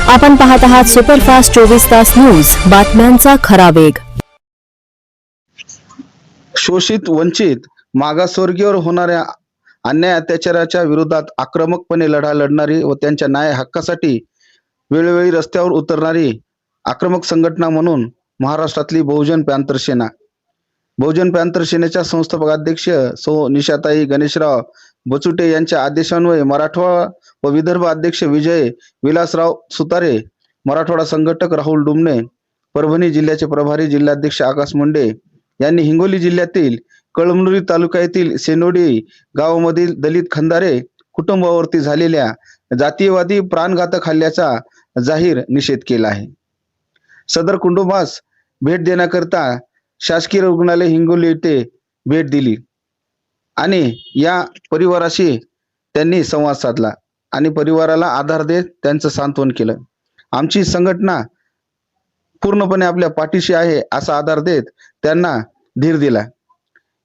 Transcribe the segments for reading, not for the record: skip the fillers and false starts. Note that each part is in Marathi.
आपण पाहत आहात सुपरफास्ट 24 तास न्यूज, बातम्यांचा खरा वेग। शोषित, वंचित, मागासवर्गीयांवर होणाऱ्या अन्याय अत्याचाराच्या विरोधात आक्रमकपणे लढा लढणारी व त्यांच्या न्याय हक्कासाठी वेळोवेळी रस्त्यावर उतरणारी आक्रमक संघटना म्हणून महाराष्ट्रातली बहुजन पॅंथर सेना। बहुजन पॅंथर सेनेच्या संस्थापक अध्यक्ष सौ निशाताई गणेशराव बचुटे यांच्या आदेशान्वये मराठवाडा व विदर्भ अध्यक्ष विजय विलासराव सुतारे, मराठवाडा संघटक राहुल डुमणे, परभणी जिल्ह्याचे प्रभारी जिल्हाध्यक्ष आकाश मुंडे यांनी हिंगोली जिल्ह्यातील कळमनुरी तालुक्यातील सेनोडी गावामधील दलित खंदारे कुटुंबावरती झालेल्या जातीयवादी प्राणघातक हल्ल्याचा जाहीर निषेध केला आहे। सदर कुटुंबास भेट देण्याकरता शासकीय रुग्णालय हिंगोली येथे भेट दिली आणि या परिवाराशी त्यांनी संवाद साधला आणि परिवाराला आधार देत त्यांचं सांत्वन केलं। आमची संघटना पूर्णपणे आपल्या पाठीशी आहे असा आधार देत त्यांना धीर दिला।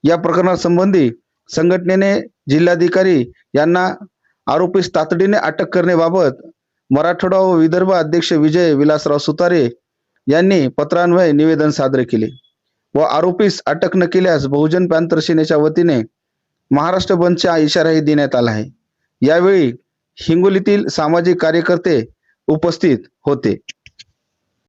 या प्रकरणासंबंधी संघटनेने जिल्हाधिकारी यांना आरोपीस तातडीने अटक करण्याबाबत मराठवाडा व विदर्भ अध्यक्ष विजय विलासराव सुतारे यांनी पत्रान्वये निवेदन सादर केले व आरोपीस अटक न केल्यास बहुजन पॅंथर सेनेच्या वतीने महाराष्ट्र बंदचा इशाराही देण्यात आला आहे। यावेळी हिंगोलीतील सामाजिक कार्यकर्ते उपस्थित होते।